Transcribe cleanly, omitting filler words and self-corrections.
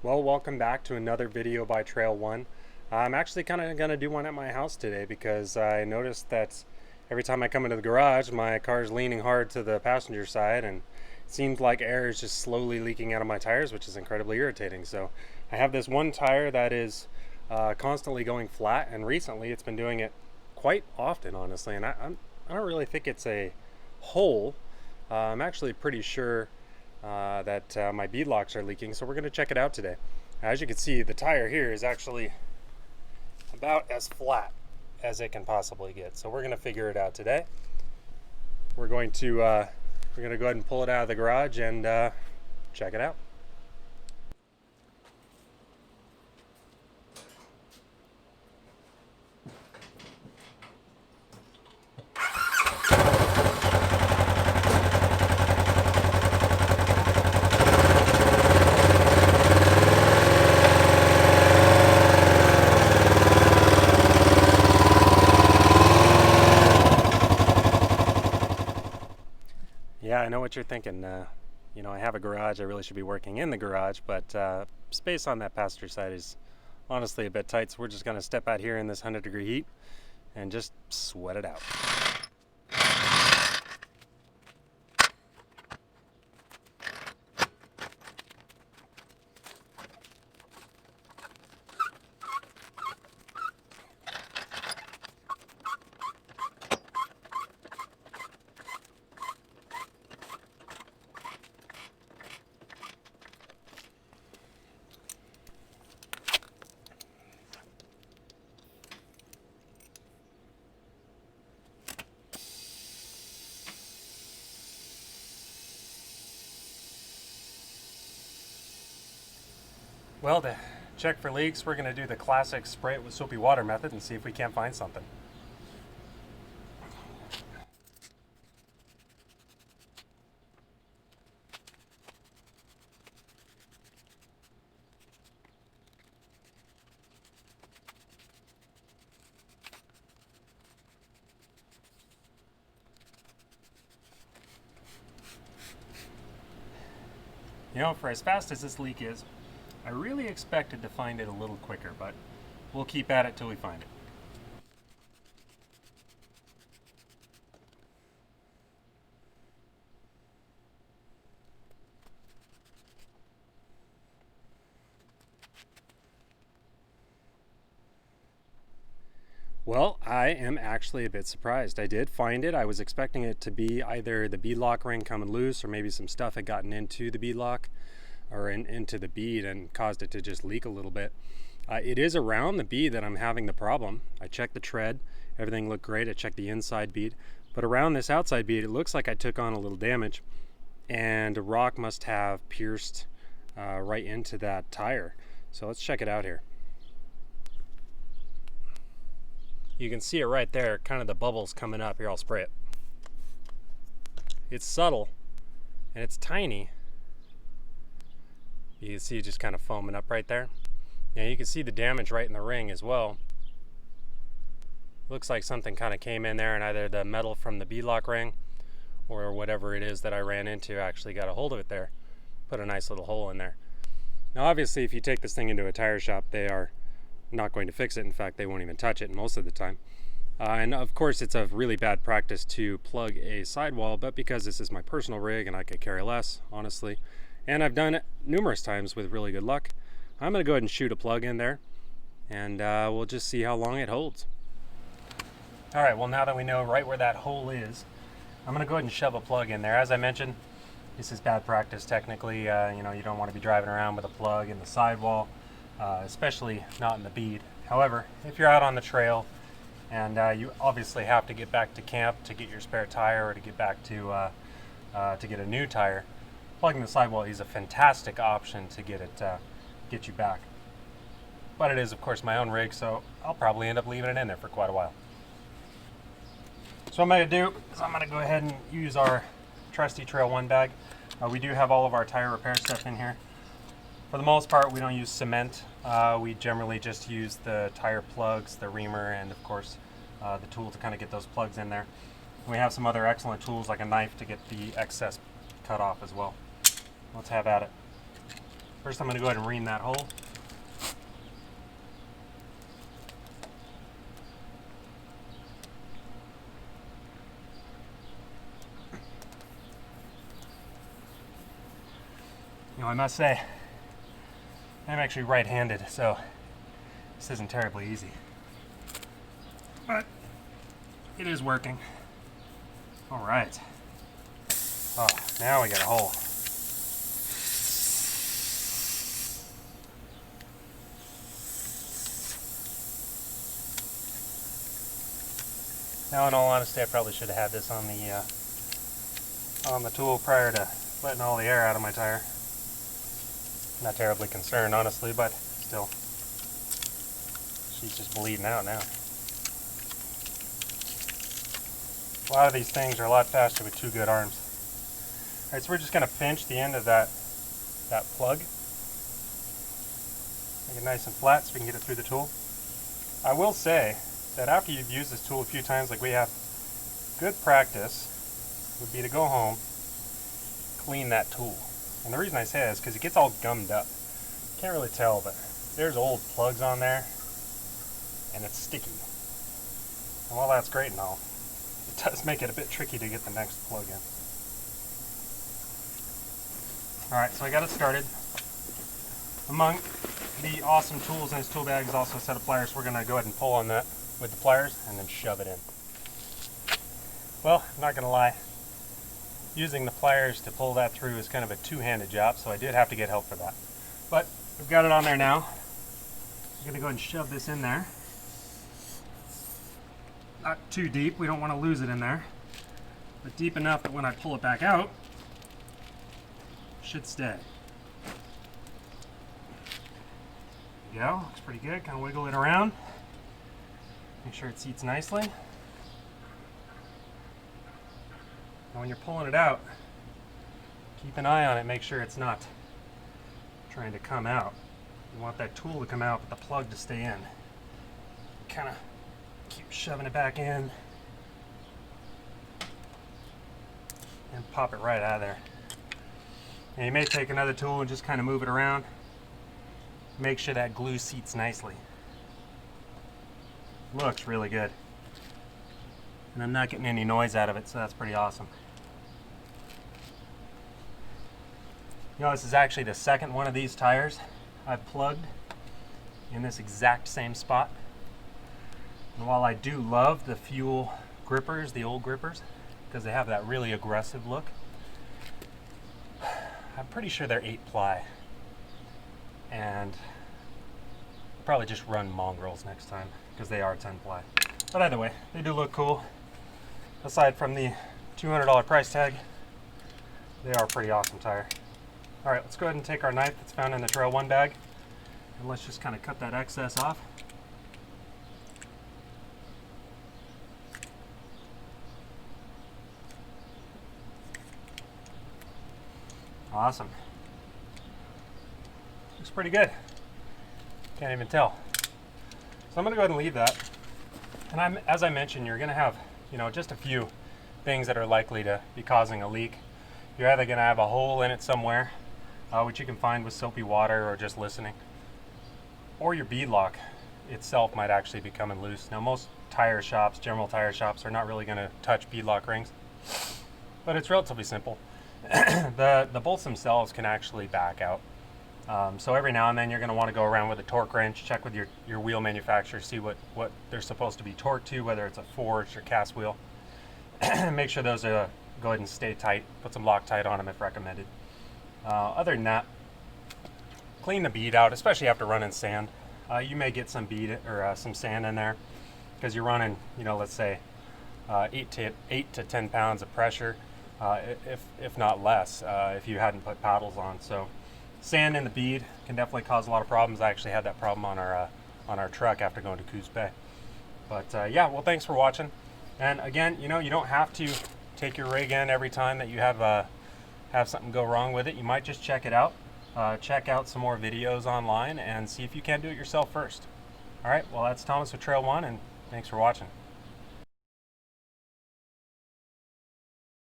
Well, welcome back to another video by Trail One. I'm actually kind of going to do one at my house today because I noticed that every time I come into the garage, my car's leaning hard to the passenger side and it seems like air is just slowly leaking out of my tires, which is incredibly irritating. So I have this one tire that is constantly going flat, and recently it's been doing it quite often, honestly. And I don't really think it's a hole. I'm actually pretty sure that my bead locks are leaking, so we're going to check it out today. As you can see, the tire here is actually about as flat as it can possibly get, so we're going to figure it out today. We're going to go ahead and pull it out of the garage and check it out. Yeah, I know what you're thinking. I have a garage. I really should be working in the garage, but space on that passenger side is honestly a bit tight, so we're just going to step out here in this 100-degree heat and just sweat it out. Well, to check for leaks, we're going to do the classic spray it with soapy water method and see if we can't find something. For as fast as this leak is, I really expected to find it a little quicker, but we'll keep at it till we find it. Well, I am actually a bit surprised. I did find it. I was expecting it to be either the bead lock ring coming loose or maybe some stuff had gotten into the bead lock or into the bead and caused it to just leak a little bit. It is around the bead that I'm having the problem. I checked the tread, everything looked great. I checked the inside bead, but around this outside bead, it looks like I took on a little damage and a rock must have pierced right into that tire. So let's check it out here. You can see it right there, kind of the bubbles coming up. Here, I'll spray it. It's subtle and it's tiny. You can see it just kind of foaming up right there. Yeah, you can see the damage right in the ring as well. Looks like something kind of came in there and either the metal from the bead lock ring or whatever it is that I ran into actually got a hold of it there. Put a nice little hole in there. Now obviously if you take this thing into a tire shop, they are not going to fix it. In fact, they won't even touch it most of the time. And of course it's a really bad practice to plug a sidewall, but because this is my personal rig and I could care less, honestly, and I've done it numerous times with really good luck, I'm going to go ahead and shoot a plug in there and we'll just see how long it holds. Alright, well now that we know right where that hole is, I'm going to go ahead and shove a plug in there. As I mentioned, this is bad practice technically. You don't want to be driving around with a plug in the sidewall, especially not in the bead. However, if you're out on the trail and you obviously have to get back to camp to get your spare tire or to get back to get a new tire, plugging the sidewall is a fantastic option to get you back. But it is of course my own rig, so I'll probably end up leaving it in there for quite a while. So what I'm going to do is I'm going to go ahead and use our trusty Trail One bag. We do have all of our tire repair stuff in here. For the most part, we don't use cement. We generally just use the tire plugs, the reamer, and of course the tool to kind of get those plugs in there. We have some other excellent tools like a knife to get the excess cut off as well. Let's have at it. First I'm going to go ahead and ream that hole. You know, I must say, I'm actually right-handed, so this isn't terribly easy. But it is working. All right. Oh, now we got a hole. Now, in all honesty, I probably should have had this on the tool prior to letting all the air out of my tire. Not terribly concerned, honestly, but still. She's just bleeding out now. A lot of these things are a lot faster with two good arms. Alright, so we're just going to pinch the end of that plug. Make it nice and flat so we can get it through the tool. I will say that after you've used this tool a few times like we have, good practice would be to go home, clean that tool. And the reason I say that is because it gets all gummed up. Can't really tell, but there's old plugs on there, and it's sticky. And while that's great and all, it does make it a bit tricky to get the next plug in. Alright, so I got it started. Among the awesome tools in this tool bag is also a set of pliers. We're going to go ahead and pull on that with the pliers and then shove it in. Well, I'm not going to lie. Using the pliers to pull that through is kind of a two-handed job, so I did have to get help for that. But we've got it on there now. I'm going to go ahead and shove this in there. Not too deep, we don't want to lose it in there, but deep enough that when I pull it back out, it should stay. There you go, looks pretty good. Kind of wiggle it around. Make sure it seats nicely. And when you're pulling it out, keep an eye on it, make sure it's not trying to come out. You want that tool to come out, but the plug to stay in. Kind of keep shoving it back in and pop it right out of there. And you may take another tool and just kind of move it around. Make sure that glue seats nicely. Looks really good. And I'm not getting any noise out of it, so that's pretty awesome. You know, this is actually the second one of these tires I've plugged in this exact same spot. And while I do love the fuel grippers, the old grippers, because they have that really aggressive look, I'm pretty sure they're 8-ply. And I'll probably just run mongrels next time, because they are 10-ply. But either way, they do look cool. Aside from the $200 price tag, they are a pretty awesome tire. Alright, let's go ahead and take our knife that's found in the Trail 1 bag, and let's just kind of cut that excess off. Awesome. Looks pretty good. Can't even tell. So I'm going to go ahead and leave that. And as I mentioned, you're going to have, you know, just a few things that are likely to be causing a leak. You're either going to have a hole in it somewhere, which you can find with soapy water or just listening, or your bead lock itself might actually be coming loose. Now, most tire shops, general tire shops, are not really going to touch bead lock rings, but it's relatively simple. The bolts themselves can actually back out. So every now and then you're going to want to go around with a torque wrench, check with your wheel manufacturer, see what they're supposed to be torqued to, whether it's a forged or cast wheel. Make sure those go ahead and stay tight. Put some Loctite on them if recommended. Other than that, clean the bead out, especially after running sand. You may get some bead or some sand in there because you're running, you know, let's say 8 to 10 pounds of pressure, if not less, if you hadn't put paddles on. So sand in the bead can definitely cause a lot of problems. I actually had that problem on our truck after going to Coos Bay. But yeah, well, thanks for watching. And again, you know, you don't have to take your rig in every time that you have something go wrong with it. You might just check it out. Check out some more videos online and see if you can do it yourself first. All right, well, that's Thomas with Trail 1, and thanks for watching.